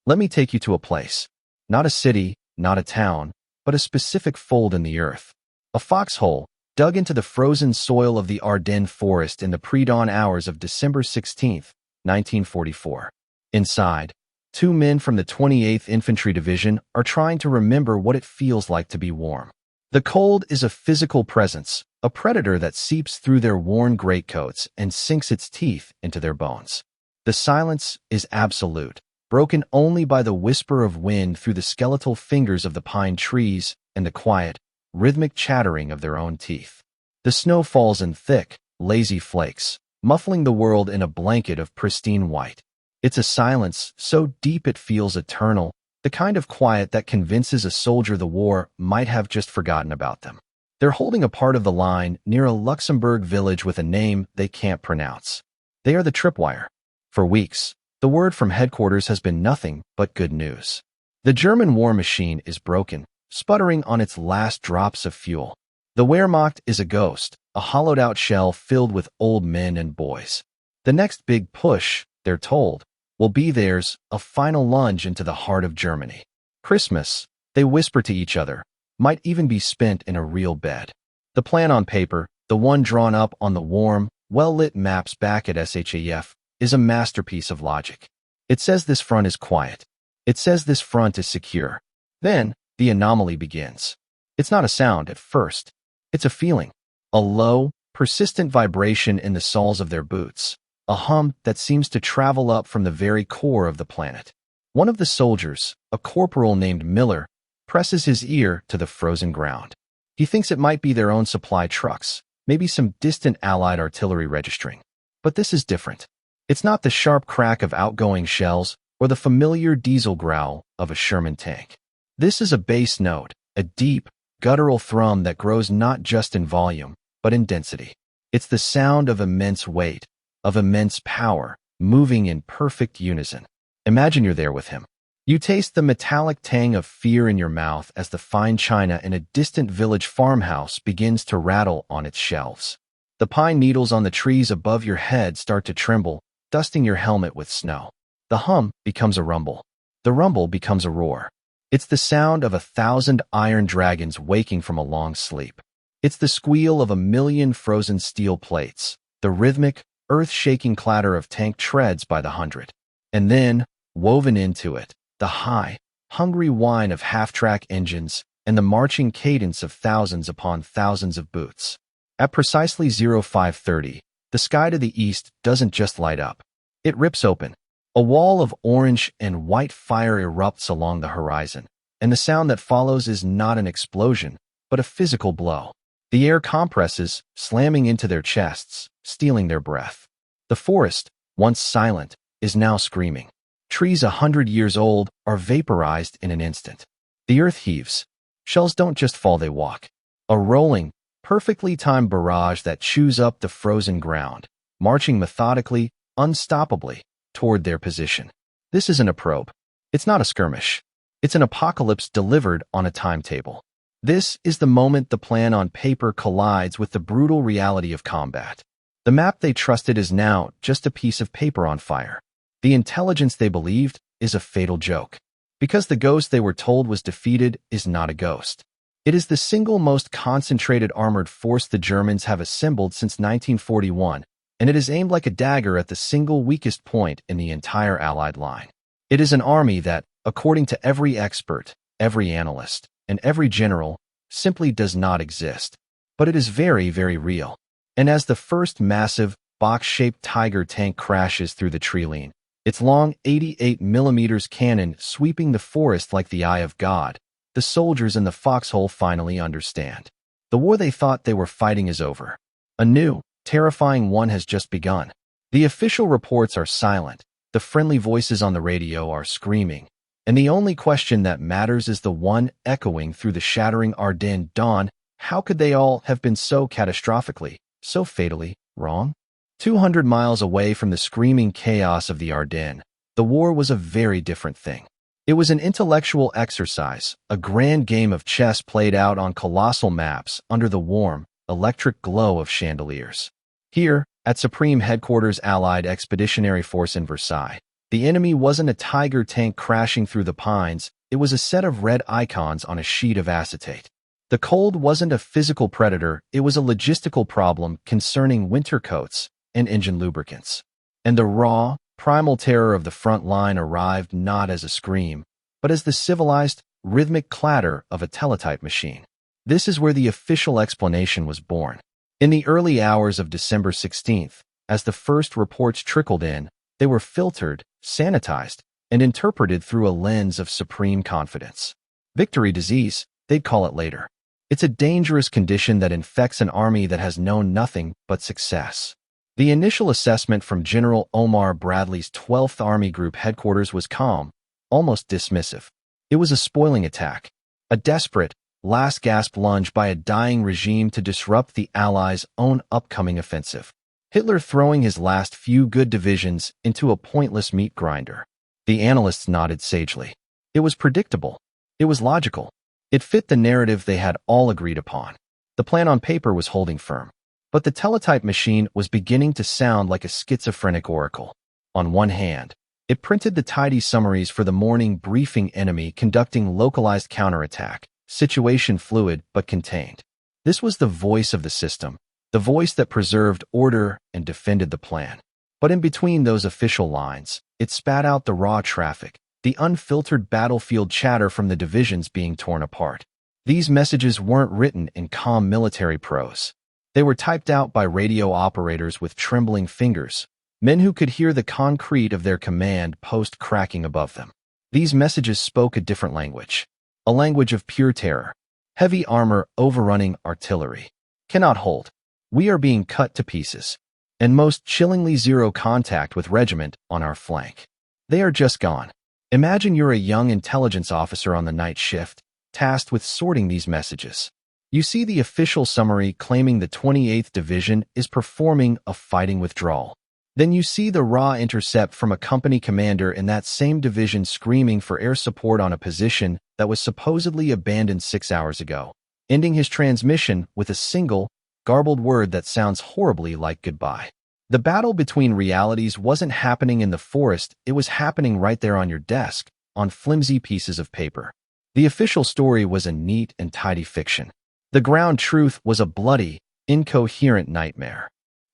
Let me take you to a place. Not a city, not a town, but a specific fold in the earth. A foxhole, dug into the frozen soil of the Ardennes forest in the pre-dawn hours of December 16, 1944. Inside, two men from the 28th Infantry Division are trying to remember what it feels like to be warm. The cold is a physical presence, a predator that seeps through their worn greatcoats and sinks its teeth into their bones. The silence is absolute, broken only by the whisper of wind through the skeletal fingers of the pine trees and the quiet, rhythmic chattering of their own teeth. The snow falls in thick, lazy flakes, muffling the world in a blanket of pristine white. It's a silence so deep it feels eternal, the kind of quiet that convinces a soldier the war might have just forgotten about them. They're holding a part of the line near a Luxembourg village with a name they can't pronounce. They are the tripwire. For weeks, the word from headquarters has been nothing but good news. The German war machine is broken, sputtering on its last drops of fuel. The Wehrmacht is a ghost, a hollowed-out shell filled with old men and boys. The next big push, they're told, will be theirs, a final lunge into the heart of Germany. Christmas, they whisper to each other, might even be spent in a real bed. The plan on paper, the one drawn up on the warm, well-lit maps back at SHAF, is a masterpiece of logic. It says this front is quiet. It says this front is secure. Then, the anomaly begins. It's not a sound at first. It's a feeling. A low, persistent vibration in the soles of their boots. A hum that seems to travel up from the very core of the planet. One of the soldiers, a corporal named Miller, presses his ear to the frozen ground. He thinks it might be their own supply trucks, maybe some distant Allied artillery registering. But this is different. It's not the sharp crack of outgoing shells or the familiar diesel growl of a Sherman tank. This is a bass note, a deep, guttural thrum that grows not just in volume, but in density. It's the sound of immense weight, of immense power, moving in perfect unison. Imagine you're there with him. You taste the metallic tang of fear in your mouth as the fine china in a distant village farmhouse begins to rattle on its shelves. The pine needles on the trees above your head start to tremble, dusting your helmet with snow. The hum becomes a rumble. The rumble becomes a roar. It's the sound of 1,000 iron dragons waking from a long sleep. It's the squeal of 1,000,000 frozen steel plates, the rhythmic, earth-shaking clatter of tank treads by the hundred. And then, woven into it, the high, hungry whine of half-track engines and the marching cadence of thousands upon thousands of boots. At precisely 0530, the sky to the east doesn't just light up. It rips open. A wall of orange and white fire erupts along the horizon, and the sound that follows is not an explosion, but a physical blow. The air compresses, slamming into their chests, stealing their breath. The forest, once silent, is now screaming. Trees 100 years old are vaporized in an instant. The earth heaves. Shells don't just fall, they walk. A rolling, perfectly timed barrage that chews up the frozen ground, marching methodically, unstoppably, toward their position. This isn't a probe. It's not a skirmish. It's an apocalypse delivered on a timetable. This is the moment the plan on paper collides with the brutal reality of combat. The map they trusted is now just a piece of paper on fire. The intelligence they believed is a fatal joke. Because the ghost they were told was defeated is not a ghost. It is the single most concentrated armored force the Germans have assembled since 1941, and it is aimed like a dagger at the single weakest point in the entire Allied line. It is an army that, according to every expert, every analyst, and every general, simply does not exist. But it is very, very real. And as the first massive, box-shaped Tiger tank crashes through the treeline, its long 88mm cannon sweeping the forest like the eye of God, the soldiers in the foxhole finally understand. The war they thought they were fighting is over. A new, terrifying one has just begun. The official reports are silent, the friendly voices on the radio are screaming, and the only question that matters is the one echoing through the shattering Ardennes dawn: how could they all have been so catastrophically, so fatally, wrong? 200 miles away from the screaming chaos of the Ardennes, the war was a very different thing. It was an intellectual exercise, a grand game of chess played out on colossal maps under the warm, electric glow of chandeliers. Here, at Supreme Headquarters Allied Expeditionary Force in Versailles, the The enemy wasn't a Tiger tank crashing through the pines, it was a set of red icons on a sheet of acetate. The cold wasn't a physical predator, it was a logistical problem concerning winter coats and engine lubricants. And the raw, primal terror of the front line arrived not as a scream, but as the civilized, rhythmic clatter of a teletype machine. This is where the official explanation was born. In the early hours of December 16th, as the first reports trickled in, they were filtered, sanitized, and interpreted through a lens of supreme confidence. Victory disease, they'd call it later. It's a dangerous condition that infects an army that has known nothing but success. The initial assessment from General Omar Bradley's 12th Army Group headquarters was calm, almost dismissive. It was a spoiling attack, a desperate, last-gasp lunge by a dying regime to disrupt the Allies' own upcoming offensive. Hitler throwing his last few good divisions into a pointless meat grinder. The analysts nodded sagely. It was predictable. It was logical. It fit the narrative they had all agreed upon. The plan on paper was holding firm. But the teletype machine was beginning to sound like a schizophrenic oracle. On one hand, it printed the tidy summaries for the morning briefing enemy conducting localized counterattack, situation fluid but contained. This was the voice of the system, the voice that preserved order and defended the plan. But in between those official lines, it spat out the raw traffic, the unfiltered battlefield chatter from the divisions being torn apart. These messages weren't written in calm military prose. They were typed out by radio operators with trembling fingers, men who could hear the concrete of their command post cracking above them. These messages spoke a different language, a language of pure terror. Heavy armor overrunning artillery. Cannot hold. We are being cut to pieces. And most chillingly zero contact with regiment on our flank. They are just gone. Imagine you're a young intelligence officer on the night shift, tasked with sorting these messages. You see the official summary claiming the 28th Division is performing a fighting withdrawal. Then you see the raw intercept from a company commander in that same division screaming for air support on a position that was supposedly abandoned 6 hours ago, ending his transmission with a single, garbled word that sounds horribly like goodbye. The battle between realities wasn't happening in the forest, it was happening right there on your desk, on flimsy pieces of paper. The official story was a neat and tidy fiction. The ground truth was a bloody, incoherent nightmare.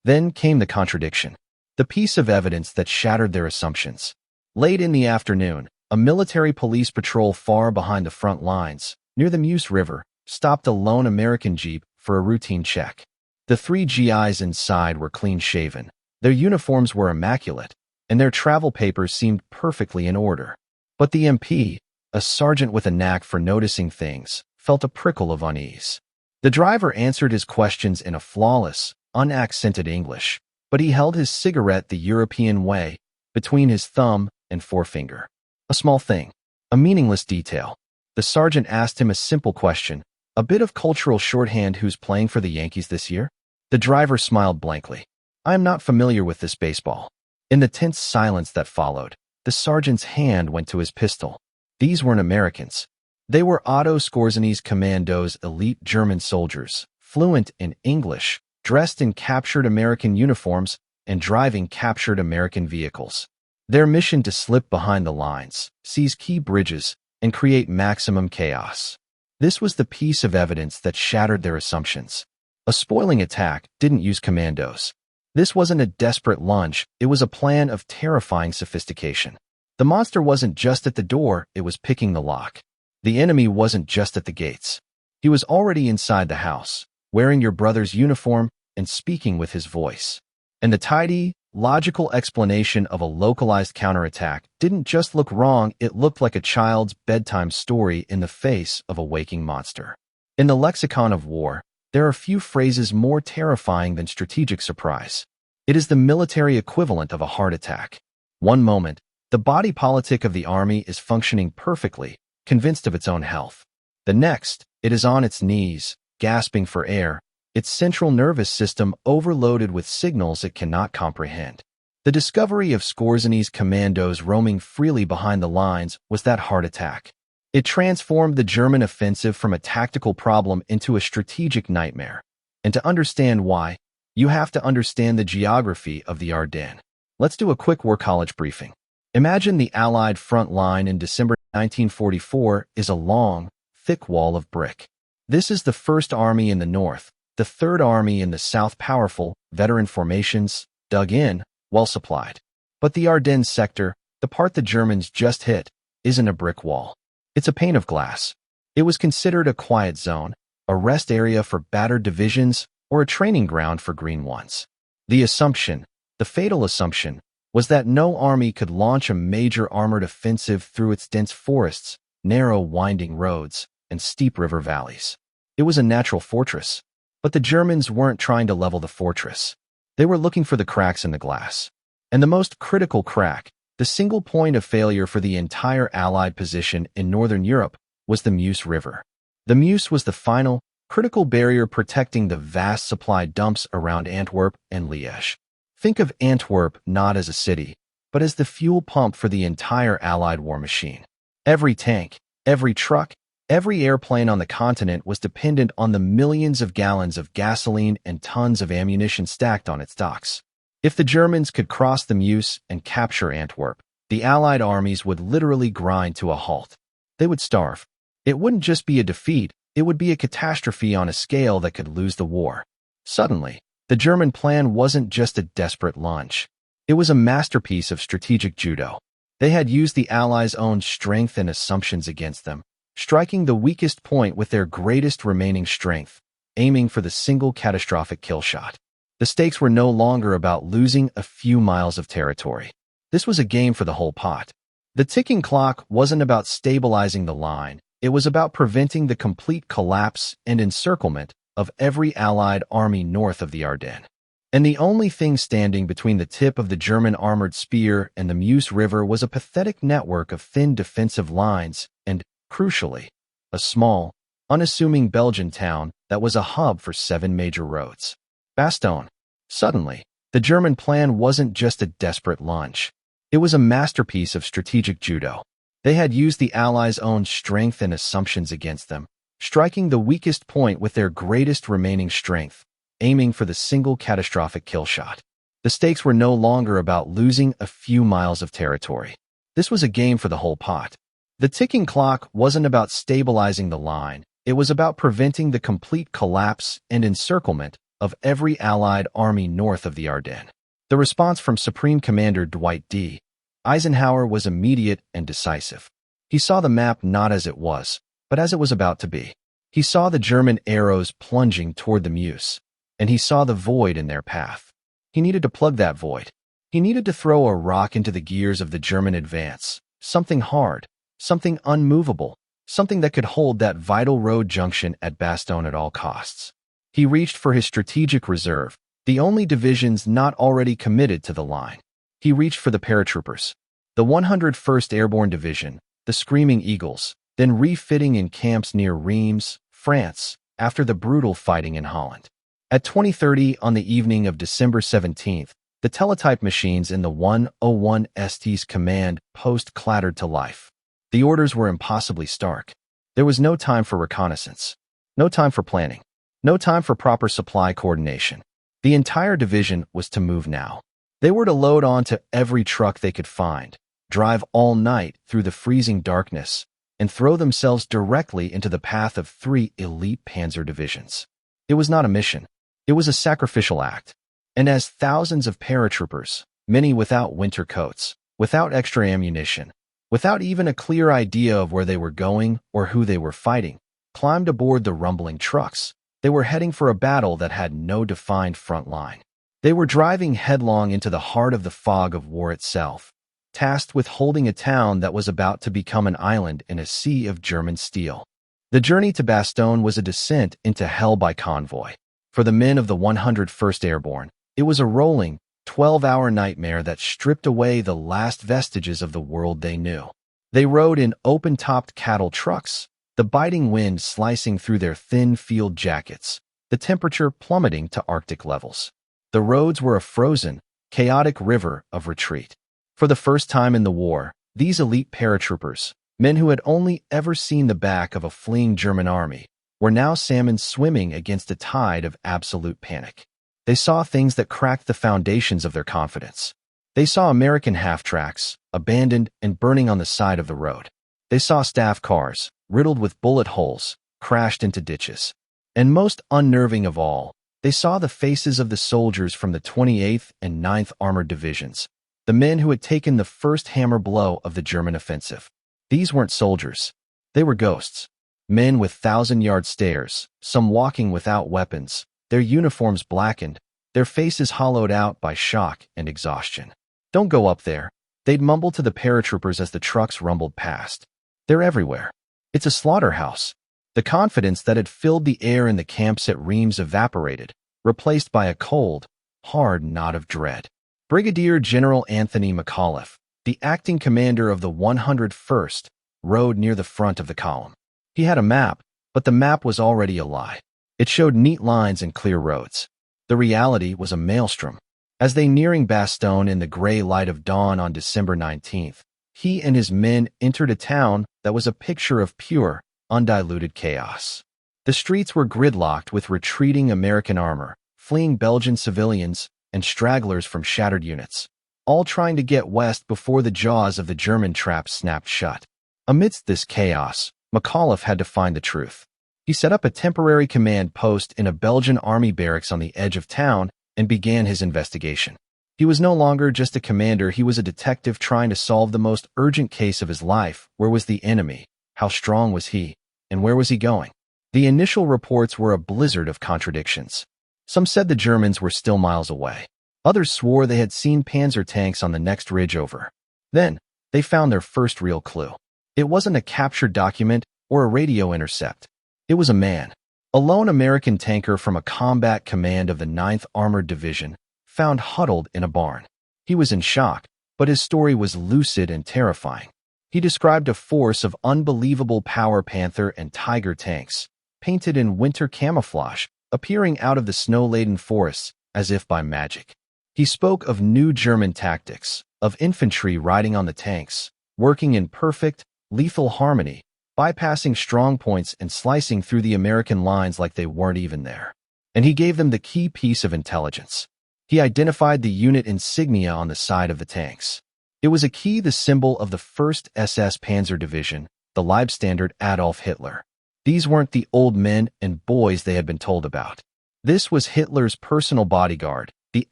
Then came the contradiction. The piece of evidence that shattered their assumptions. Late in the afternoon, a military police patrol far behind the front lines, near the Meuse River, stopped a lone American jeep for a routine check. The 3 GIs inside were clean-shaven, their uniforms were immaculate, and their travel papers seemed perfectly in order. But the MP, a sergeant with a knack for noticing things, felt a prickle of unease. The driver answered his questions in a flawless, unaccented English, but he held his cigarette the European way, between his thumb and forefinger. A small thing, a meaningless detail. The sergeant asked him a simple question, a bit of cultural shorthand: who's playing for the Yankees this year? The driver smiled blankly. I am not familiar with this baseball. In the tense silence that followed, the sergeant's hand went to his pistol. These weren't Americans. They were Otto Skorzeny's Commandos, elite German soldiers, fluent in English, dressed in captured American uniforms, and driving captured American vehicles. Their mission to slip behind the lines, seize key bridges, and create maximum chaos. This was the piece of evidence that shattered their assumptions. A spoiling attack didn't use commandos. This wasn't a desperate lunge, it was a plan of terrifying sophistication. The monster wasn't just at the door, it was picking the lock. The enemy wasn't just at the gates. He was already inside the house, wearing your brother's uniform and speaking with his voice. And the tidy, logical explanation of a localized counterattack didn't just look wrong, it looked like a child's bedtime story in the face of a waking monster. In the lexicon of war, there are few phrases more terrifying than strategic surprise. It is the military equivalent of a heart attack. One moment, the body politic of the army is functioning perfectly, convinced of its own health. The next, it is on its knees, gasping for air, its central nervous system overloaded with signals it cannot comprehend. The discovery of Skorzeny's commandos roaming freely behind the lines was that heart attack. It transformed the German offensive from a tactical problem into a strategic nightmare. And to understand why, you have to understand the geography of the Ardennes. Let's do a quick war college briefing. Imagine the Allied front line in December 1944 is a long, thick wall of brick. This is the First Army in the north, the Third Army in the south, powerful, veteran formations, dug in, well supplied. But the Ardennes sector, the part the Germans just hit, isn't a brick wall. It's a pane of glass. It was considered a quiet zone, a rest area for battered divisions, or a training ground for green ones. The assumption, the fatal assumption, was that no army could launch a major armored offensive through its dense forests, narrow winding roads, and steep river valleys. It was a natural fortress. But the Germans weren't trying to level the fortress. They were looking for the cracks in the glass. And the most critical crack, the single point of failure for the entire Allied position in northern Europe, was the Meuse River. The Meuse was the final, critical barrier protecting the vast supply dumps around Antwerp and Liège. Think of Antwerp not as a city, but as the fuel pump for the entire Allied war machine. Every tank, every truck, every airplane on the continent was dependent on the millions of gallons of gasoline and tons of ammunition stacked on its docks. If the Germans could cross the Meuse and capture Antwerp, the Allied armies would literally grind to a halt. They would starve. It wouldn't just be a defeat, it would be a catastrophe on a scale that could lose the war. Suddenly, the German plan wasn't just a desperate lunge. It was a masterpiece of strategic judo. They had used the Allies' own strength and assumptions against them, striking the weakest point with their greatest remaining strength, aiming for the single catastrophic kill shot. The stakes were no longer about losing a few miles of territory. This was a game for the whole pot. The ticking clock wasn't about stabilizing the line, it was about preventing the complete collapse and encirclement of every Allied army north of the Ardennes. And the only thing standing between the tip of the German armored spear and the Meuse River was a pathetic network of thin defensive lines and, crucially, a small, unassuming Belgian town that was a hub for 7 major roads. Bastogne. Suddenly, the German plan wasn't just a desperate lunge. It was a masterpiece of strategic judo. They had used the Allies' own strength and assumptions against them, striking the weakest point with their greatest remaining strength, aiming for the single catastrophic kill shot. The stakes were no longer about losing a few miles of territory. This was a game for the whole pot. The ticking clock wasn't about stabilizing the line, it was about preventing the complete collapse and encirclement of every Allied army north of the Ardennes. The response from Supreme Commander Dwight D. Eisenhower was immediate and decisive. He saw the map not as it was, but as it was about to be. He saw the German arrows plunging toward the Meuse, and he saw the void in their path. He needed to plug that void. He needed to throw a rock into the gears of the German advance, something hard, something unmovable, something that could hold that vital road junction at Bastogne at all costs. He reached for his strategic reserve, the only divisions not already committed to the line. He reached for the paratroopers, the 101st Airborne Division, the Screaming Eagles, then refitting in camps near Reims, France, after the brutal fighting in Holland. At 20:30 on the evening of December 17th, the teletype machines in the 101 ST's command post clattered to life. The orders were impossibly stark. There was no time for reconnaissance, no time for planning, no time for proper supply coordination. The entire division was to move now. They were to load onto every truck they could find, drive all night through the freezing darkness, and throw themselves directly into the path of 3 elite panzer divisions. It was not a mission. It was a sacrificial act. And as thousands of paratroopers, many without winter coats, without extra ammunition, without even a clear idea of where they were going or who they were fighting, climbed aboard the rumbling trucks, they were heading for a battle that had no defined front line. They were driving headlong into the heart of the fog of war itself, tasked with holding a town that was about to become an island in a sea of German steel. The journey to Bastogne was a descent into hell by convoy. For the men of the 101st Airborne, it was a rolling, 12-hour nightmare that stripped away the last vestiges of the world they knew. They rode in open-topped cattle trucks, the biting wind slicing through their thin field jackets, the temperature plummeting to Arctic levels. The roads were a frozen, chaotic river of retreat. For the first time in the war, these elite paratroopers, men who had only ever seen the back of a fleeing German army, were now salmon swimming against a tide of absolute panic. They saw things that cracked the foundations of their confidence. They saw American half-tracks, abandoned and burning on the side of the road. They saw staff cars, riddled with bullet holes, crashed into ditches. And most unnerving of all, they saw the faces of the soldiers from the 28th and 9th Armored Divisions, the men who had taken the first hammer blow of the German offensive. These weren't soldiers. They were ghosts. Men with thousand-yard stares, some walking without weapons, their uniforms blackened, their faces hollowed out by shock and exhaustion. "Don't go up there," they'd mumble to the paratroopers as the trucks rumbled past. "They're everywhere. It's a slaughterhouse." The confidence that had filled the air in the camps at Reims evaporated, replaced by a cold, hard knot of dread. Brigadier General Anthony McAuliffe, the acting commander of the 101st, rode near the front of the column. He had a map, but the map was already a lie. It showed neat lines and clear roads. The reality was a maelstrom. As they nearing Bastogne in the gray light of dawn on December 19th, he and his men entered a town that was a picture of pure, undiluted chaos. The streets were gridlocked with retreating American armor, fleeing Belgian civilians, and stragglers from shattered units, all trying to get west before the jaws of the German trap snapped shut. Amidst this chaos, McAuliffe had to find the truth. He set up a temporary command post in a Belgian army barracks on the edge of town and began his investigation. He was no longer just a commander, he was a detective trying to solve the most urgent case of his life. Where was the enemy? How strong was he? And where was he going? The initial reports were a blizzard of contradictions. Some said the Germans were still miles away. Others swore they had seen Panzer tanks on the next ridge over. Then, they found their first real clue. It wasn't a captured document or a radio intercept. It was a man. A lone American tanker from a combat command of the 9th Armored Division, found huddled in a barn. He was in shock, but his story was lucid and terrifying. He described a force of unbelievable power Panther and Tiger tanks, painted in winter camouflage, appearing out of the snow-laden forests as if by magic. He spoke of new German tactics, of infantry riding on the tanks, working in perfect, lethal harmony, bypassing strong points and slicing through the American lines like they weren't even there. And he gave them the key piece of intelligence. He identified the unit insignia on the side of the tanks. It was a key, the symbol of the 1st SS Panzer Division, the Leibstandard Adolf Hitler. These weren't the old men and boys they had been told about. This was Hitler's personal bodyguard, the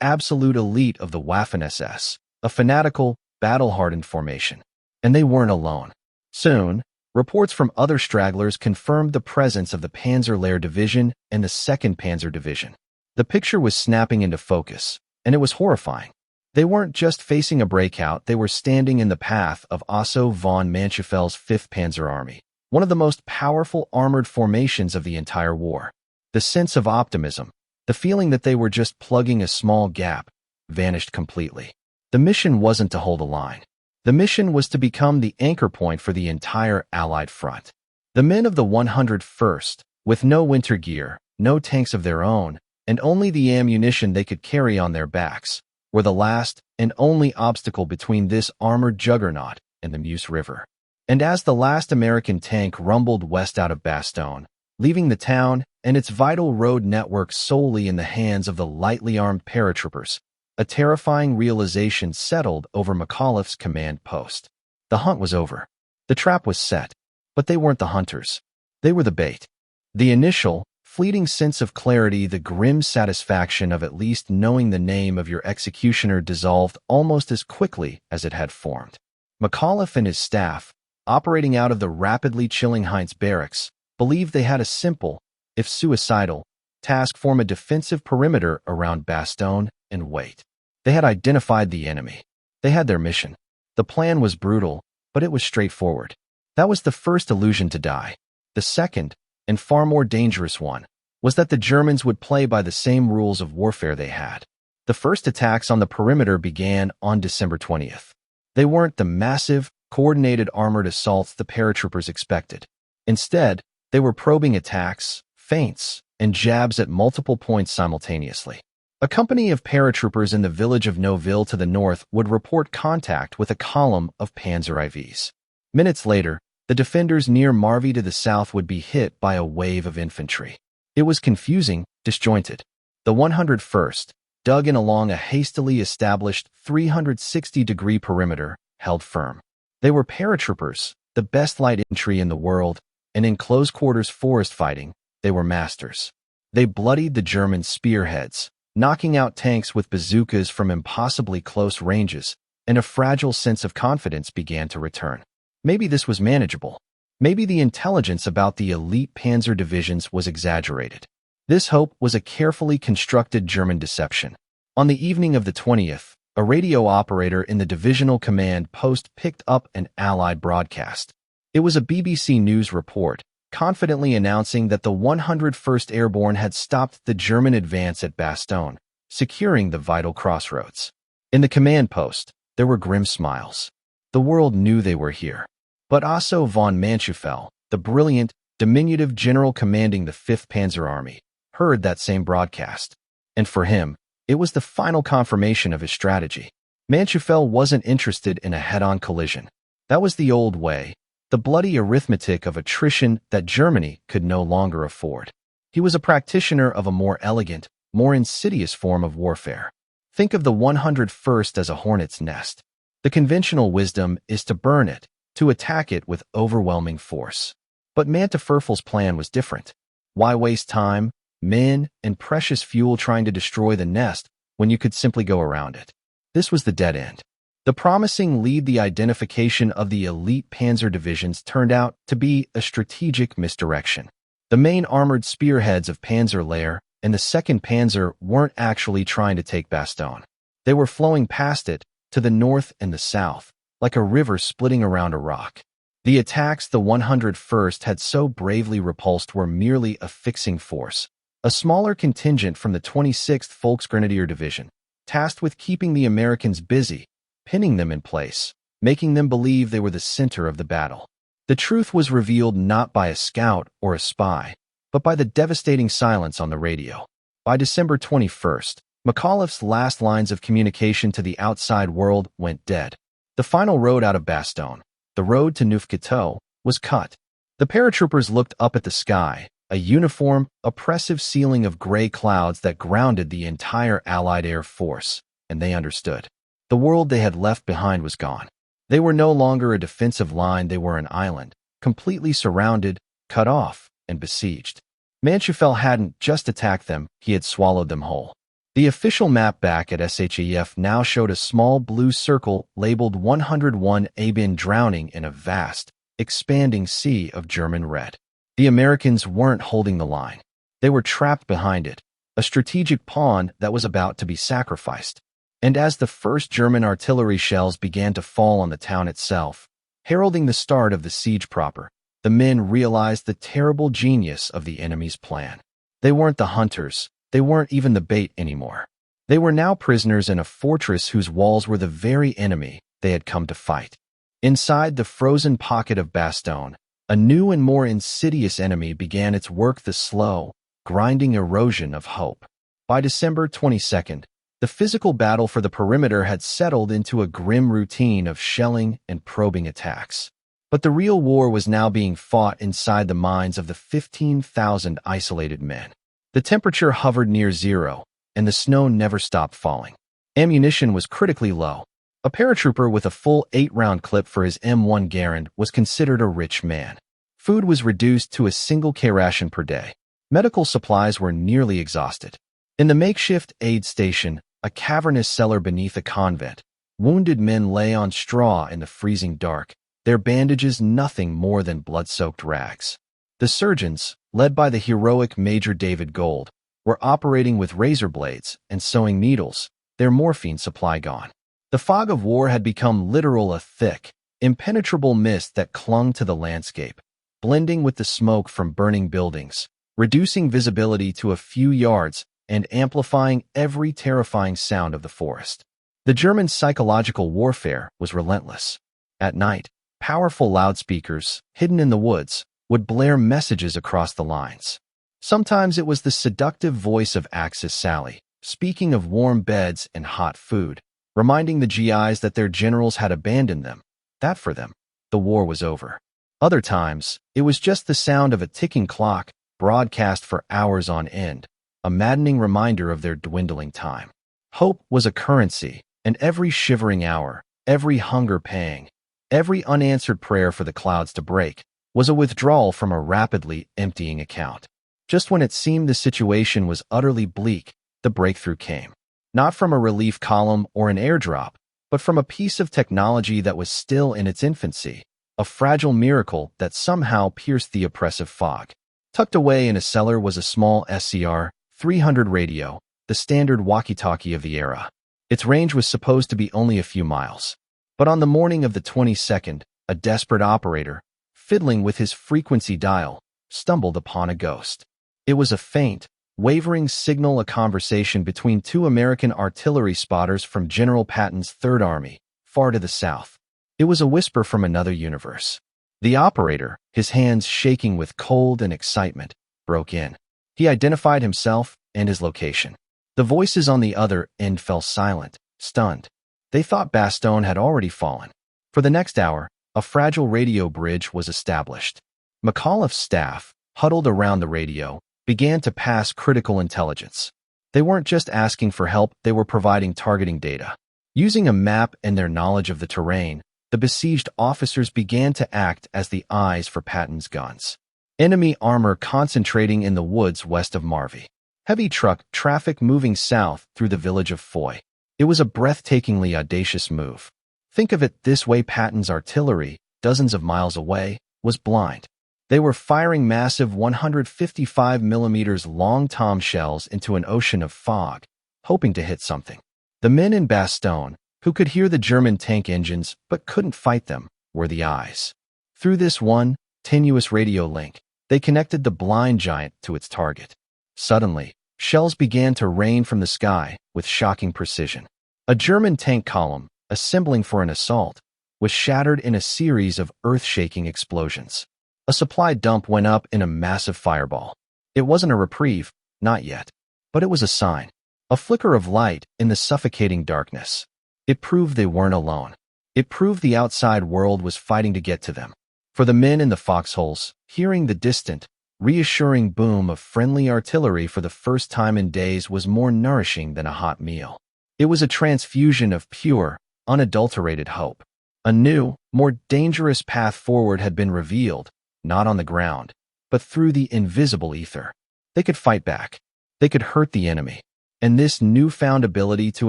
absolute elite of the Waffen-SS, a fanatical, battle-hardened formation. And they weren't alone. Soon, reports from other stragglers confirmed the presence of the Panzerlehr Division and the 2nd Panzer Division. The picture was snapping into focus, and it was horrifying. They weren't just facing a breakout, they were standing in the path of Otto von Manschiefel's 5th Panzer Army, one of the most powerful armored formations of the entire war. The sense of optimism, the feeling that they were just plugging a small gap, vanished completely. The mission wasn't to hold a line. The mission was to become the anchor point for the entire Allied front. The men of the 101st, with no winter gear, no tanks of their own, and only the ammunition they could carry on their backs, were the last and only obstacle between this armored juggernaut and the Meuse River. And as the last American tank rumbled west out of Bastogne, leaving the town and its vital road network solely in the hands of the lightly armed paratroopers, a terrifying realization settled over McAuliffe's command post. The hunt was over. The trap was set. But they weren't the hunters. They were the bait. The initial, fleeting sense of clarity, the grim satisfaction of at least knowing the name of your executioner dissolved almost as quickly as it had formed. McAuliffe and his staff, operating out of the rapidly chilling Heinz barracks, believed they had a simple, if suicidal, task: form a defensive perimeter around Bastogne and wait. They had identified the enemy. They had their mission. The plan was brutal, but it was straightforward. That was the first illusion to die. The second, and far more dangerous one, was that the Germans would play by the same rules of warfare they had. The first attacks on the perimeter began on December 20th. They weren't the massive, coordinated armored assaults the paratroopers expected. Instead, they were probing attacks, feints, and jabs at multiple points simultaneously. A company of paratroopers in the village of Neuville to the north would report contact with a column of Panzer IVs. Minutes later, the defenders near Marvy to the south would be hit by a wave of infantry. It was confusing, disjointed. The 101st, dug in along a hastily established 360-degree perimeter, held firm. They were paratroopers, the best light infantry in the world, and in close-quarters forest fighting, they were masters. They bloodied the German spearheads, knocking out tanks with bazookas from impossibly close ranges, and a fragile sense of confidence began to return. Maybe this was manageable. Maybe the intelligence about the elite Panzer divisions was exaggerated. This hope was a carefully constructed German deception. On the evening of the 20th, a radio operator in the divisional command post picked up an Allied broadcast. It was a BBC News report, confidently announcing that the 101st Airborne had stopped the German advance at Bastogne, securing the vital crossroads. In the command post, there were grim smiles. The world knew they were here. But Otto von Manschufel, the brilliant, diminutive general commanding the 5th Panzer Army, heard that same broadcast. And for him, it was the final confirmation of his strategy. Manschufel wasn't interested in a head-on collision. That was the old way, the bloody arithmetic of attrition that Germany could no longer afford. He was a practitioner of a more elegant, more insidious form of warfare. Think of the 101st as a hornet's nest. The conventional wisdom is to burn it, to attack it with overwhelming force. But Manteferfel's plan was different. Why waste time, men, and precious fuel trying to destroy the nest when you could simply go around it? This was the dead end. The promising lead, the identification of the elite Panzer divisions, turned out to be a strategic misdirection. The main armored spearheads of Panzer Lair and the 2nd Panzer weren't actually trying to take Bastogne. They were flowing past it, to the north and the south, like a river splitting around a rock. The attacks the 101st had so bravely repulsed were merely a fixing force, a smaller contingent from the 26th Volksgrenadier Division, tasked with keeping the Americans busy, pinning them in place, making them believe they were the center of the battle. The truth was revealed not by a scout or a spy, but by the devastating silence on the radio. By December 21st, McAuliffe's last lines of communication to the outside world went dead. The final road out of Bastogne, the road to Neufchâteau, was cut. The paratroopers looked up at the sky, a uniform, oppressive ceiling of gray clouds that grounded the entire Allied air force, and they understood. The world they had left behind was gone. They were no longer a defensive line, they were an island, completely surrounded, cut off, and besieged. Manschufel hadn't just attacked them, he had swallowed them whole. The official map back at SHEF now showed a small blue circle labeled 101 Airborne drowning in a vast, expanding sea of German red. The Americans weren't holding the line. They were trapped behind it, a strategic pawn that was about to be sacrificed. And as the first German artillery shells began to fall on the town itself, heralding the start of the siege proper, the men realized the terrible genius of the enemy's plan. They weren't the hunters. They weren't even the bait anymore. They were now prisoners in a fortress whose walls were the very enemy they had come to fight. Inside the frozen pocket of Bastogne, a new and more insidious enemy began its work, the slow, grinding erosion of hope. By December 22nd, the physical battle for the perimeter had settled into a grim routine of shelling and probing attacks. But the real war was now being fought inside the minds of the 15,000 isolated men. The temperature hovered near zero, and the snow never stopped falling. Ammunition was critically low. A paratrooper with a full 8-round clip for his M1 Garand was considered a rich man. Food was reduced to a single K-ration per day. Medical supplies were nearly exhausted. In the makeshift aid station, a cavernous cellar beneath a convent, wounded men lay on straw in the freezing dark, their bandages nothing more than blood-soaked rags. The surgeons, led by the heroic Major David Gold, were operating with razor blades and sewing needles, their morphine supply gone. The fog of war had become literal, a thick, impenetrable mist that clung to the landscape, blending with the smoke from burning buildings, reducing visibility to a few yards and amplifying every terrifying sound of the forest. The German psychological warfare was relentless. At night, powerful loudspeakers, hidden in the woods, would blare messages across the lines. Sometimes it was the seductive voice of Axis Sally, speaking of warm beds and hot food, reminding the GIs that their generals had abandoned them, that for them, the war was over. Other times, it was just the sound of a ticking clock, broadcast for hours on end, a maddening reminder of their dwindling time. Hope was a currency, and every shivering hour, every hunger pang, every unanswered prayer for the clouds to break, was a withdrawal from a rapidly emptying account. Just when it seemed the situation was utterly bleak, the breakthrough came. Not from a relief column or an airdrop, but from a piece of technology that was still in its infancy, a fragile miracle that somehow pierced the oppressive fog. Tucked away in a cellar was a small SCR-300 radio, the standard walkie-talkie of the era. Its range was supposed to be only a few miles. But on the morning of the 22nd, a desperate operator, fiddling with his frequency dial, stumbled upon a ghost. It was a faint, wavering signal, a conversation between two American artillery spotters from General Patton's Third Army, far to the south. It was a whisper from another universe. The operator, his hands shaking with cold and excitement, broke in. He identified himself and his location. The voices on the other end fell silent, stunned. They thought Bastogne had already fallen. For the next hour, a fragile radio bridge was established. McAuliffe's staff, huddled around the radio, began to pass critical intelligence. They weren't just asking for help, they were providing targeting data. Using a map and their knowledge of the terrain, the besieged officers began to act as the eyes for Patton's guns. Enemy armor concentrating in the woods west of Marvy. Heavy truck traffic moving south through the village of Foy. It was a breathtakingly audacious move. Think of it this way: Patton's artillery, dozens of miles away, was blind. They were firing massive 155mm long tom shells into an ocean of fog, hoping to hit something. The men in Bastogne, who could hear the German tank engines but couldn't fight them, were the eyes. Through this one, tenuous radio link, they connected the blind giant to its target. Suddenly, shells began to rain from the sky with shocking precision. A German tank column, assembling for an assault, was shattered in a series of earth-shaking explosions. A supply dump went up in a massive fireball. It wasn't a reprieve, not yet. But it was a sign. A flicker of light in the suffocating darkness. It proved they weren't alone. It proved the outside world was fighting to get to them. For the men in the foxholes, hearing the distant, reassuring boom of friendly artillery for the first time in days was more nourishing than a hot meal. It was a transfusion of pure, unadulterated hope. A new, more dangerous path forward had been revealed, not on the ground, but through the invisible ether. They could fight back. They could hurt the enemy. And this newfound ability to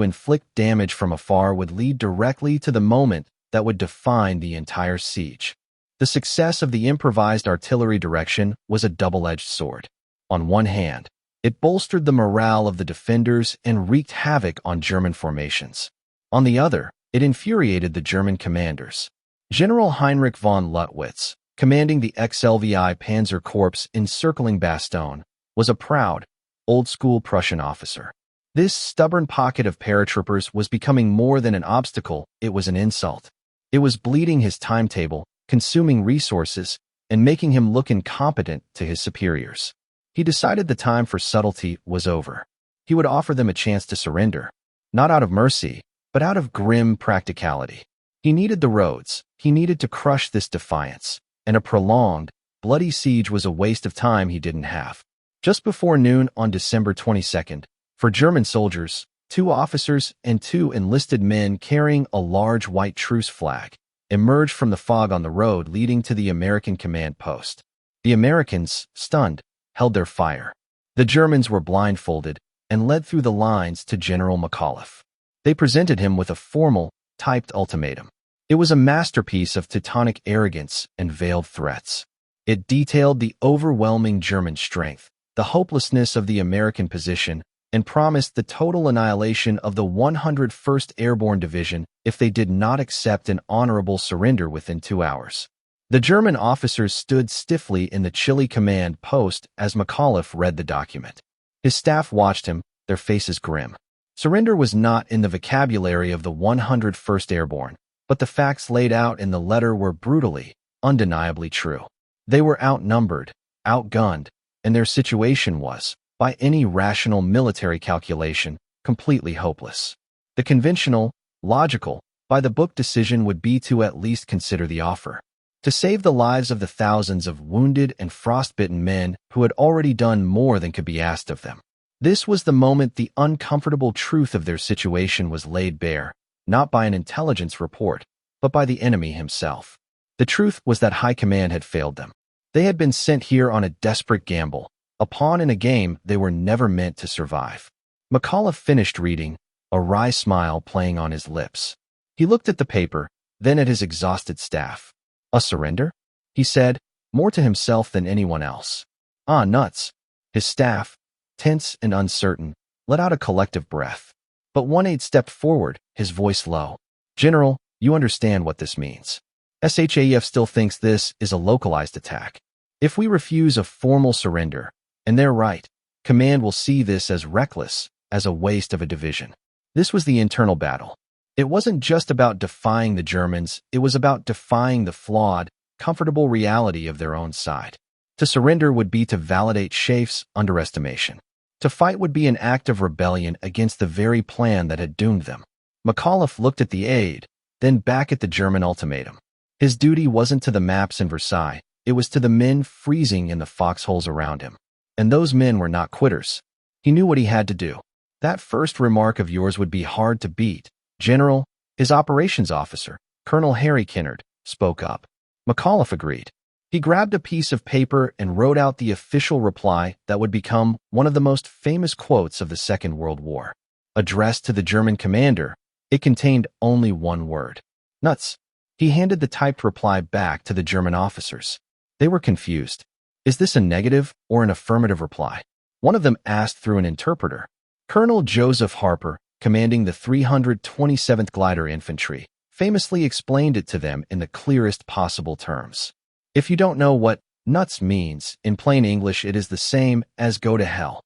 inflict damage from afar would lead directly to the moment that would define the entire siege. The success of the improvised artillery direction was a double-edged sword. On one hand, it bolstered the morale of the defenders and wreaked havoc on German formations. On the other, it infuriated the German commanders. General Heinrich von Luttwitz, commanding the XLVI Panzer Corps encircling Bastogne, was a proud, old-school Prussian officer. This stubborn pocket of paratroopers was becoming more than an obstacle, it was an insult. It was bleeding his timetable, consuming resources, and making him look incompetent to his superiors. He decided the time for subtlety was over. He would offer them a chance to surrender, not out of mercy, but out of grim practicality. He needed the roads, he needed to crush this defiance, and a prolonged, bloody siege was a waste of time he didn't have. Just before noon on December 22nd, for German soldiers, 2 officers and 2 enlisted men carrying a large white truce flag emerged from the fog on the road leading to the American command post. The Americans, stunned, held their fire. The Germans were blindfolded and led through the lines to General McAuliffe. They presented him with a formal, typed ultimatum. It was a masterpiece of Teutonic arrogance and veiled threats. It detailed the overwhelming German strength, the hopelessness of the American position, and promised the total annihilation of the 101st Airborne Division if they did not accept an honorable surrender within 2 hours. The German officers stood stiffly in the chilly command post as McAuliffe read the document. His staff watched him, their faces grim. Surrender was not in the vocabulary of the 101st Airborne, but the facts laid out in the letter were brutally, undeniably true. They were outnumbered, outgunned, and their situation was, by any rational military calculation, completely hopeless. The conventional, logical, by-the-book decision would be to at least consider the offer. To save the lives of the thousands of wounded and frostbitten men who had already done more than could be asked of them. This was the moment the uncomfortable truth of their situation was laid bare, not by an intelligence report, but by the enemy himself. The truth was that High Command had failed them. They had been sent here on a desperate gamble, a pawn in a game they were never meant to survive. McAuliffe finished reading, a wry smile playing on his lips. He looked at the paper, then at his exhausted staff. A surrender? He said, more to himself than anyone else. Ah, nuts. His staff, tense and uncertain, let out a collective breath. But one aide stepped forward, his voice low. General, you understand what this means. SHAEF still thinks this is a localized attack. If we refuse a formal surrender, and they're right, Command will see this as reckless, as a waste of a division. This was the internal battle. It wasn't just about defying the Germans, it was about defying the flawed, comfortable reality of their own side. To surrender would be to validate SHAEF's underestimation. To fight would be an act of rebellion against the very plan that had doomed them. McAuliffe looked at the aide, then back at the German ultimatum. His duty wasn't to the maps in Versailles, it was to the men freezing in the foxholes around him. And those men were not quitters. He knew what he had to do. That first remark of yours would be hard to beat. General, his operations officer, Colonel Harry Kinnard, spoke up. McAuliffe agreed. He grabbed a piece of paper and wrote out the official reply that would become one of the most famous quotes of the Second World War. Addressed to the German commander, it contained only one word. Nuts. He handed the typed reply back to the German officers. They were confused. Is this a negative or an affirmative reply? One of them asked through an interpreter. Colonel Joseph Harper, commanding the 327th Glider Infantry, famously explained it to them in the clearest possible terms. If you don't know what nuts means, in plain English it is the same as go to hell.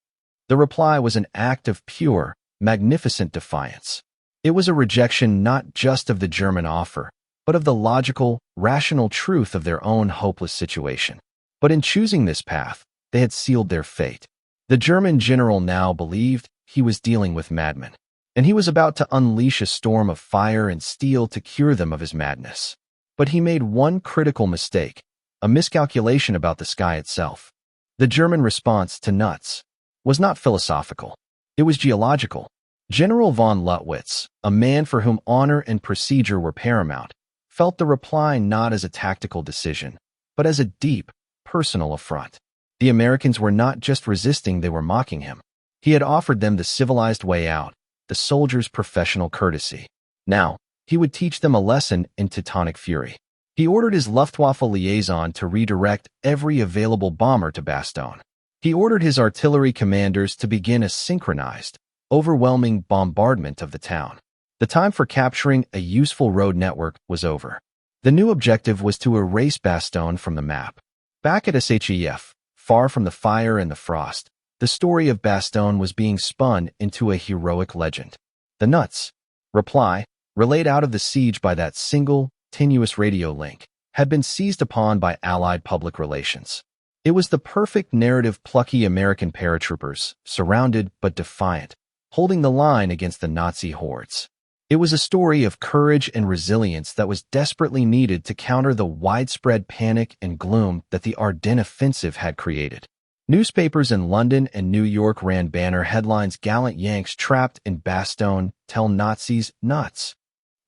The reply was an act of pure, magnificent defiance. It was a rejection not just of the German offer, but of the logical, rational truth of their own hopeless situation. But in choosing this path, they had sealed their fate. The German general now believed he was dealing with madmen, and he was about to unleash a storm of fire and steel to cure them of his madness. But he made one critical mistake, a miscalculation about the sky itself. The German response to nuts was not philosophical. It was geological. General von Luttwitz, a man for whom honor and procedure were paramount, felt the reply not as a tactical decision, but as a deep, personal affront. The Americans were not just resisting, they were mocking him. He had offered them the civilized way out, the soldier's professional courtesy. Now, he would teach them a lesson in Teutonic fury. He ordered his Luftwaffe liaison to redirect every available bomber to Bastogne. He ordered his artillery commanders to begin a synchronized, overwhelming bombardment of the town. The time for capturing a useful road network was over. The new objective was to erase Bastogne from the map. Back at SHAEF, far from the fire and the frost, the story of Bastogne was being spun into a heroic legend. The nuts reply, relayed out of the siege by that single, tenuous radio link, had been seized upon by Allied public relations. It was the perfect narrative. Plucky American paratroopers, surrounded but defiant, holding the line against the Nazi hordes. It was a story of courage and resilience that was desperately needed to counter the widespread panic and gloom that the Ardennes offensive had created. Newspapers in London and New York ran banner headlines: "Gallant Yanks trapped in Bastogne tell Nazis nuts."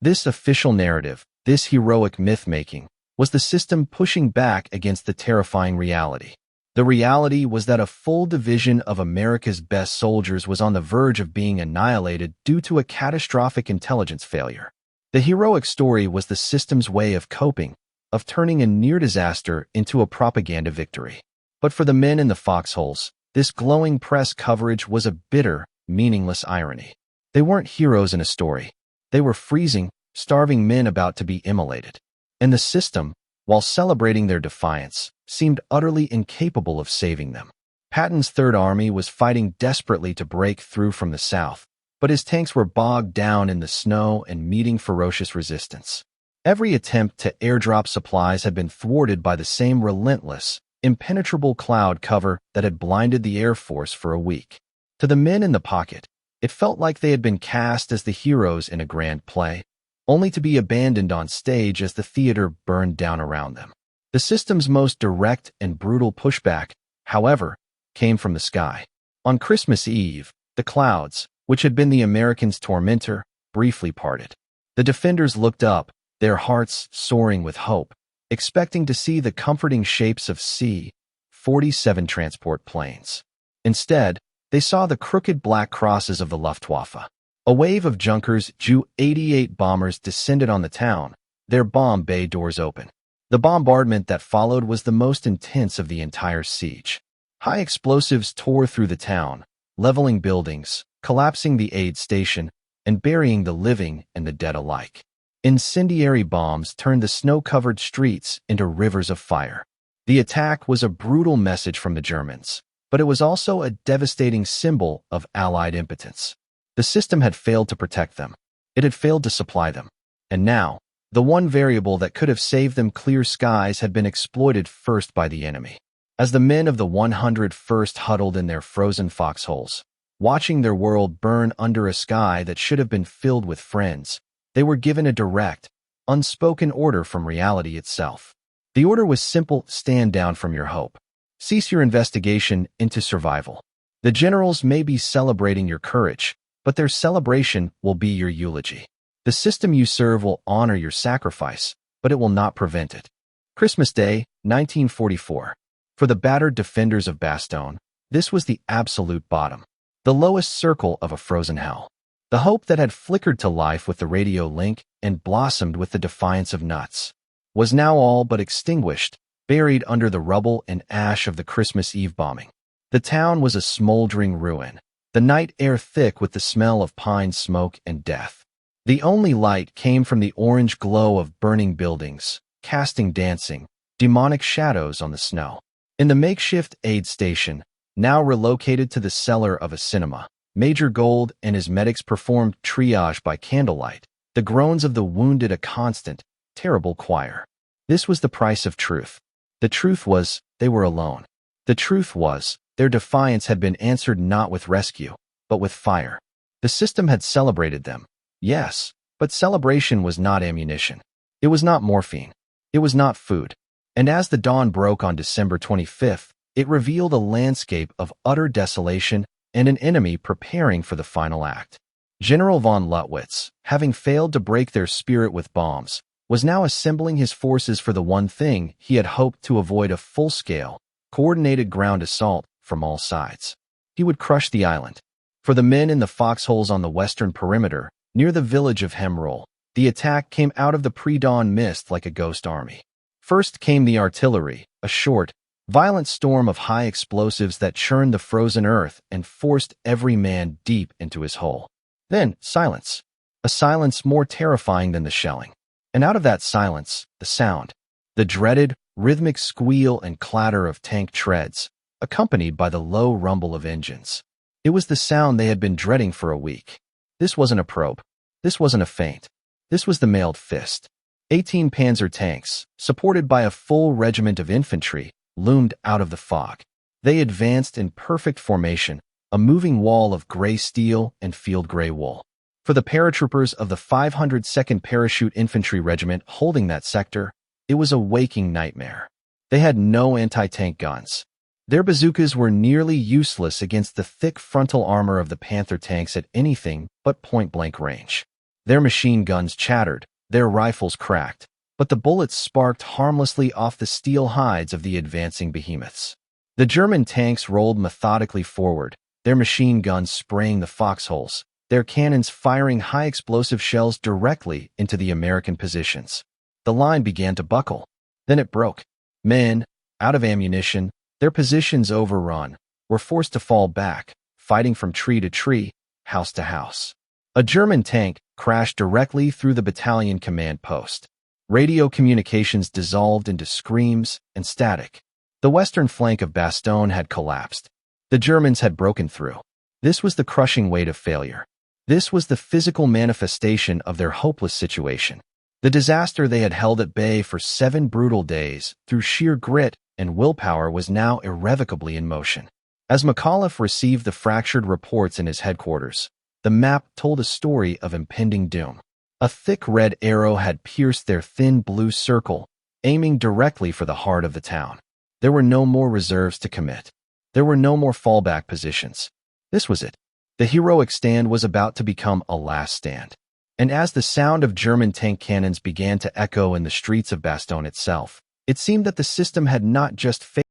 This official narrative, this heroic myth-making, was the system pushing back against the terrifying reality. The reality was that a full division of America's best soldiers was on the verge of being annihilated due to a catastrophic intelligence failure. The heroic story was the system's way of coping, of turning a near disaster into a propaganda victory. But for the men in the foxholes, this glowing press coverage was a bitter, meaningless irony. They weren't heroes in a story. They were freezing, starving men about to be immolated. And the system, while celebrating their defiance, seemed utterly incapable of saving them. Patton's Third Army was fighting desperately to break through from the south, but his tanks were bogged down in the snow and meeting ferocious resistance. Every attempt to airdrop supplies had been thwarted by the same relentless, impenetrable cloud cover that had blinded the Air Force for a week. To the men in the pocket, it felt like they had been cast as the heroes in a grand play, only to be abandoned on stage as the theater burned down around them. The system's most direct and brutal pushback, however, came from the sky. On Christmas Eve, the clouds, which had been the Americans' tormentor, briefly parted. The defenders looked up, their hearts soaring with hope, expecting to see the comforting shapes of C-47 transport planes. Instead, they saw the crooked black crosses of the Luftwaffe. A wave of Junkers Ju-88 bombers descended on the town, their bomb bay doors open. The bombardment that followed was the most intense of the entire siege. High explosives tore through the town, leveling buildings, collapsing the aid station, and burying the living and the dead alike. Incendiary bombs turned the snow-covered streets into rivers of fire. The attack was a brutal message from the Germans, but it was also a devastating symbol of Allied impotence. The system had failed to protect them. It had failed to supply them. And now, the one variable that could have saved them, clear skies, had been exploited first by the enemy. As the men of the 101st huddled in their frozen foxholes, watching their world burn under a sky that should have been filled with friends, they were given a direct, unspoken order from reality itself. The order was simple: stand down from your hope. Cease your investigation into survival. The generals may be celebrating your courage, but their celebration will be your eulogy. The system you serve will honor your sacrifice, but it will not prevent it. Christmas Day, 1944. For the battered defenders of Bastogne, this was the absolute bottom, the lowest circle of a frozen hell. The hope that had flickered to life with the radio link and blossomed with the defiance of nuts was now all but extinguished, buried under the rubble and ash of the Christmas Eve bombing. The town was a smoldering ruin, the night air thick with the smell of pine smoke and death. The only light came from the orange glow of burning buildings, casting dancing, demonic shadows on the snow. In the makeshift aid station, now relocated to the cellar of a cinema, Major Gold and his medics performed triage by candlelight, the groans of the wounded a constant, terrible choir. This was the price of truth. The truth was, they were alone. The truth was, their defiance had been answered not with rescue, but with fire. The system had celebrated them, yes, but celebration was not ammunition. It was not morphine. It was not food. And as the dawn broke on December 25th, it revealed a landscape of utter desolation and an enemy preparing for the final act. General von Luttwitz, having failed to break their spirit with bombs, was now assembling his forces for the one thing he had hoped to avoid: a full-scale, coordinated ground assault from all sides. He would crush the island. For the men in the foxholes on the western perimeter, near the village of Hemroll, the attack came out of the pre-dawn mist like a ghost army. First came the artillery, a short, violent storm of high explosives that churned the frozen earth and forced every man deep into his hole. Then, silence. A silence more terrifying than the shelling. And out of that silence, the sound. The dreaded, rhythmic squeal and clatter of tank treads, accompanied by the low rumble of engines. It was the sound they had been dreading for a week. This wasn't a probe. This wasn't a feint. This was the mailed fist. 18 Panzer tanks, supported by a full regiment of infantry, loomed out of the fog. They advanced in perfect formation, a moving wall of gray steel and field gray wool. For the paratroopers of the 502nd Parachute Infantry Regiment holding that sector, it was a waking nightmare. They had no anti-tank guns. Their bazookas were nearly useless against the thick frontal armor of the Panther tanks at anything but point-blank range. Their machine guns chattered, their rifles cracked, but the bullets sparked harmlessly off the steel hides of the advancing behemoths. The German tanks rolled methodically forward, their machine guns spraying the foxholes, their cannons firing high explosive shells directly into the American positions. The line began to buckle. Then it broke. Men, out of ammunition, their positions overrun, were forced to fall back, fighting from tree to tree, house to house. A German tank crashed directly through the battalion command post. Radio communications dissolved into screams and static. The western flank of Bastogne had collapsed. The Germans had broken through. This was the crushing weight of failure. This was the physical manifestation of their hopeless situation. The disaster they had held at bay for 7 brutal days, through sheer grit and willpower, was now irrevocably in motion. As McAuliffe received the fractured reports in his headquarters, the map told a story of impending doom. A thick red arrow had pierced their thin blue circle, aiming directly for the heart of the town. There were no more reserves to commit. There were no more fallback positions. This was it. The heroic stand was about to become a last stand. And as the sound of German tank cannons began to echo in the streets of Bastogne itself, it seemed that the system had not just failed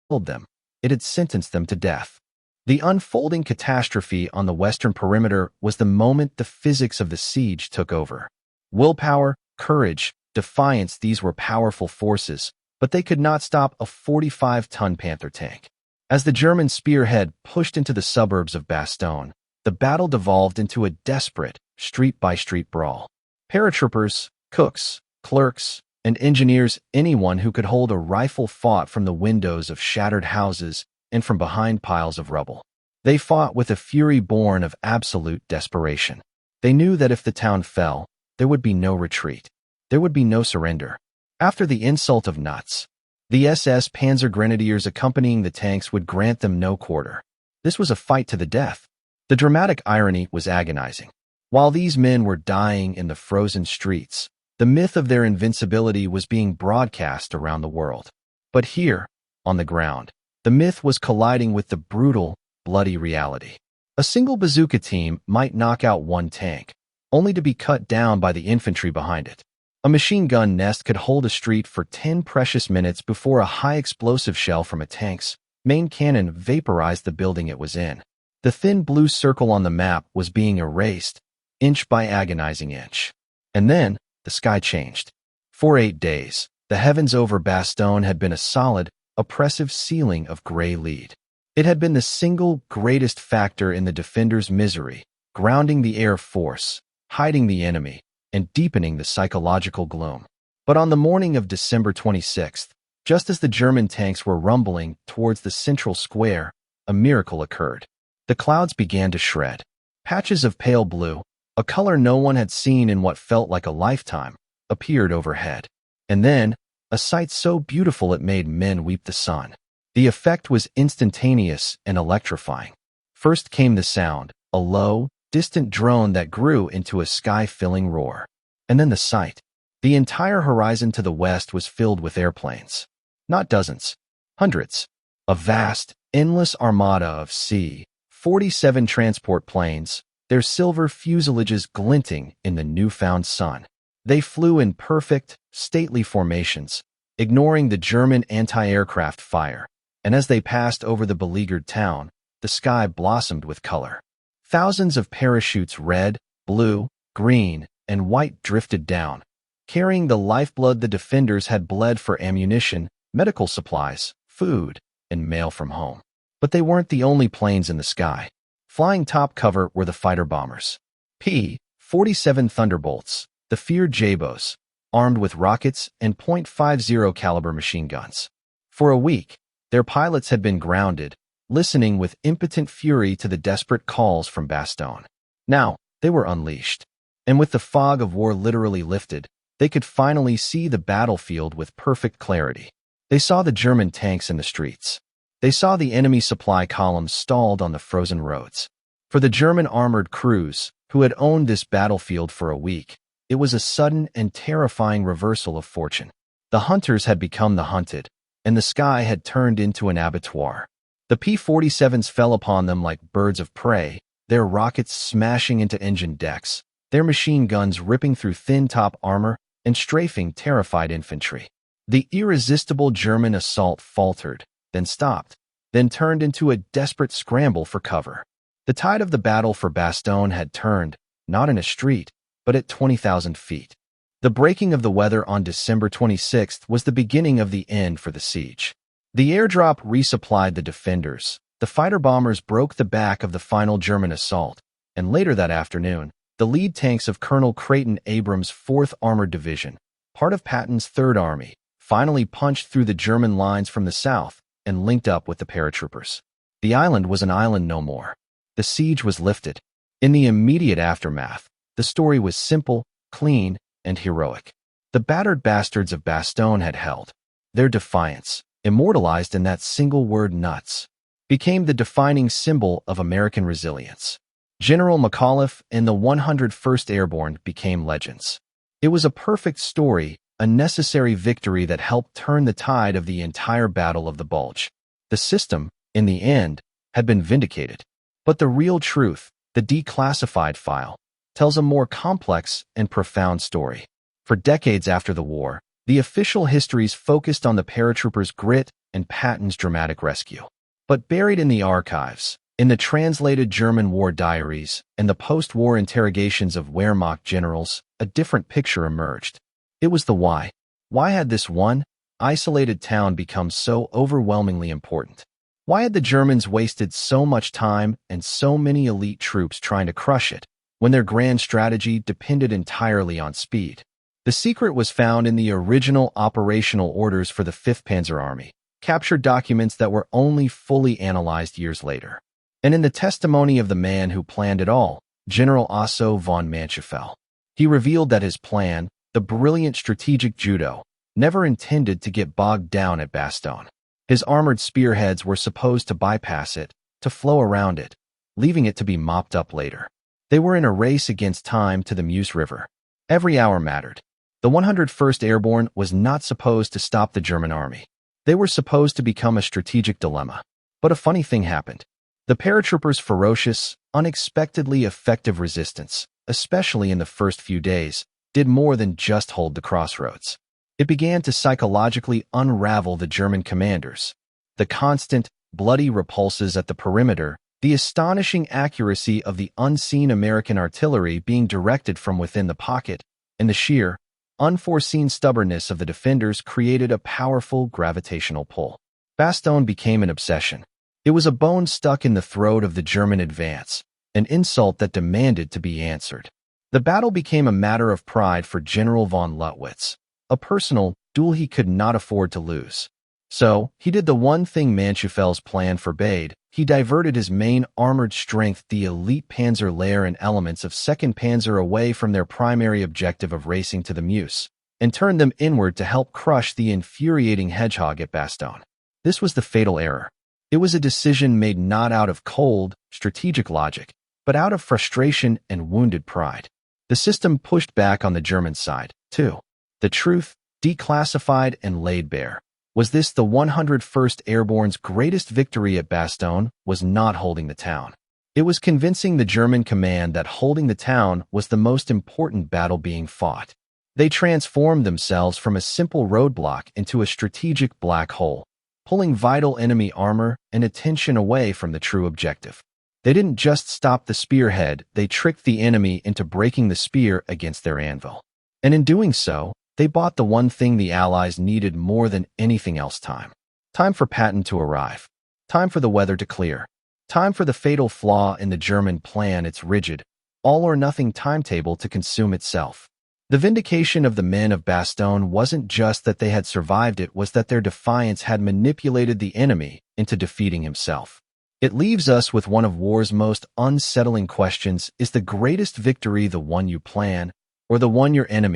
them, it had sentenced them to death. The unfolding catastrophe on the western perimeter was the moment the physics of the siege took over. Willpower, courage, defiance, these were powerful forces, but they could not stop a 45-ton Panther tank. As the German spearhead pushed into the suburbs of Bastogne, the battle devolved into a desperate, street-by-street brawl. Paratroopers, cooks, clerks, and engineers, anyone who could hold a rifle, fought from the windows of shattered houses and from behind piles of rubble. They fought with a fury born of absolute desperation. They knew that if the town fell, there would be no retreat. There would be no surrender. After the insult of nuts, the SS Panzer grenadiers accompanying the tanks would grant them no quarter. This was a fight to the death. The dramatic irony was agonizing. While these men were dying in the frozen streets, the myth of their invincibility was being broadcast around the world. But here, on the ground, the myth was colliding with the brutal, bloody reality. A single bazooka team might knock out one tank, only to be cut down by the infantry behind it. A machine gun nest could hold a street for 10 precious minutes before a high-explosive shell from a tank's main cannon vaporized the building it was in. The thin blue circle on the map was being erased, inch by agonizing inch. And then, the sky changed. For 8 days, the heavens over Bastogne had been a solid, oppressive ceiling of gray lead. It had been the single greatest factor in the defenders' misery, grounding the air force, hiding the enemy, and deepening the psychological gloom. But on the morning of December 26th, just as the German tanks were rumbling towards the central square, a miracle occurred. The clouds began to shred. Patches of pale blue, a color no one had seen in what felt like a lifetime, appeared overhead. And then, a sight so beautiful it made men weep the sun. The effect was instantaneous and electrifying. First came the sound, a low, distant drone that grew into a sky-filling roar. And then the sight. The entire horizon to the west was filled with airplanes. Not dozens, hundreds. A vast, endless armada of C-47 transport planes, their silver fuselages glinting in the newfound sun. They flew in perfect, stately formations, ignoring the German anti-aircraft fire, and as they passed over the beleaguered town, the sky blossomed with color. Thousands of parachutes, red, blue, green, and white, drifted down, carrying the lifeblood the defenders had bled for: ammunition, medical supplies, food, and mail from home. But they weren't the only planes in the sky. Flying top cover were the fighter bombers. P-47 Thunderbolts, the feared Jabos, armed with rockets and .50 caliber machine guns. For a week, their pilots had been grounded, listening with impotent fury to the desperate calls from Bastogne. Now, they were unleashed. And with the fog of war literally lifted, they could finally see the battlefield with perfect clarity. They saw the German tanks in the streets. They saw the enemy supply columns stalled on the frozen roads. For the German armored crews, who had owned this battlefield for a week, it was a sudden and terrifying reversal of fortune. The hunters had become the hunted, and the sky had turned into an abattoir. The P-47s fell upon them like birds of prey, their rockets smashing into engine decks, their machine guns ripping through thin top armor and strafing terrified infantry. The irresistible German assault faltered, then stopped, then turned into a desperate scramble for cover. The tide of the battle for Bastogne had turned, not in a street, but at 20,000 feet. The breaking of the weather on December 26th was the beginning of the end for the siege. The airdrop resupplied the defenders. The fighter bombers broke the back of the final German assault, and later that afternoon, the lead tanks of Colonel Creighton Abrams' 4th Armored Division, part of Patton's 3rd Army, finally punched through the German lines from the south and linked up with the paratroopers. The island was an island no more. The siege was lifted. In the immediate aftermath, the story was simple, clean, and heroic. The battered bastards of Bastogne had held. Their defiance, immortalized in that single word nuts, became the defining symbol of American resilience. General McAuliffe and the 101st Airborne became legends. It was a perfect story, a necessary victory that helped turn the tide of the entire Battle of the Bulge. The system, in the end, had been vindicated. But the real truth, the declassified file, tells a more complex and profound story. For decades after the war, the official histories focused on the paratroopers' grit and Patton's dramatic rescue. But buried in the archives, in the translated German war diaries and the post-war interrogations of Wehrmacht generals, a different picture emerged. It was the why. Why had this one isolated town become so overwhelmingly important? Why had the Germans wasted so much time and so many elite troops trying to crush it, when their grand strategy depended entirely on speed? The secret was found in the original operational orders for the 5th Panzer Army, captured documents that were only fully analyzed years later. And in the testimony of the man who planned it all, General Otto von Manschenfeld. He revealed that his plan, the brilliant strategic judo, never intended to get bogged down at Bastogne. His armored spearheads were supposed to bypass it, to flow around it, leaving it to be mopped up later. They were in a race against time to the Meuse River. Every hour mattered. The 101st Airborne was not supposed to stop the German army. They were supposed to become a strategic dilemma. But a funny thing happened. The paratroopers' ferocious, unexpectedly effective resistance, especially in the first few days, did more than just hold the crossroads. It began to psychologically unravel the German commanders. The constant, bloody repulses at the perimeter, the astonishing accuracy of the unseen American artillery being directed from within the pocket, and the sheer, unforeseen stubbornness of the defenders created a powerful gravitational pull. Bastogne became an obsession. It was a bone stuck in the throat of the German advance, an insult that demanded to be answered. The battle became a matter of pride for General von Luttwitz, a personal duel he could not afford to lose. So, he did the one thing Manschenfeld's plan forbade. He diverted his main armored strength, the elite Panzer layer and elements of 2nd Panzer, away from their primary objective of racing to the Meuse, and turned them inward to help crush the infuriating hedgehog at Bastogne. This was the fatal error. It was a decision made not out of cold, strategic logic, but out of frustration and wounded pride. The system pushed back on the German side, too. The truth, declassified and laid bare, was this: the 101st Airborne's greatest victory at Bastogne was not holding the town. It was convincing the German command that holding the town was the most important battle being fought. They transformed themselves from a simple roadblock into a strategic black hole, pulling vital enemy armor and attention away from the true objective. They didn't just stop the spearhead, they tricked the enemy into breaking the spear against their anvil. And in doing so, they bought the one thing the Allies needed more than anything else: time. Time for Patton to arrive. Time for the weather to clear. Time for the fatal flaw in the German plan, its rigid, all-or-nothing timetable, to consume itself. The vindication of the men of Bastogne wasn't just that they had survived, it was that their defiance had manipulated the enemy into defeating himself. It leaves us with one of war's most unsettling questions: is the greatest victory the one you plan, or the one your enemy